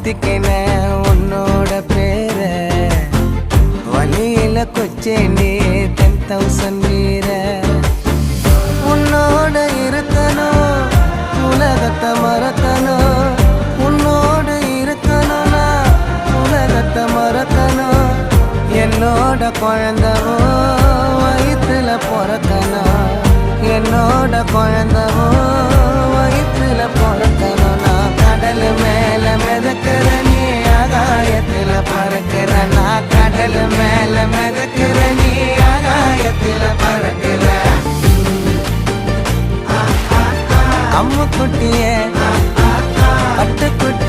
மாத்திக்கின உன்னோட பேர வழியில கொச்சேண்டி 10,000 வீர உன்னோட இருக்கணும் உலகத்தை மறக்கணும் உன்னோட இருக்கணும்னா உலகத்தை மறக்கணும் என்னோட குழந்தவோ வயிற்றுல பிறக்கணும் என்னோட குழந்தவோ வயிற்றுல பிறக்கணும் நான் கடல் மேல மிதக்கிற நீ ஆகாயத்துல பறக்கிற நான் கடல் மேல மிதக்கிற நீ ஆகாயத்துல பறக்கிற அம்மு குட்டியே பட்டு குட்டி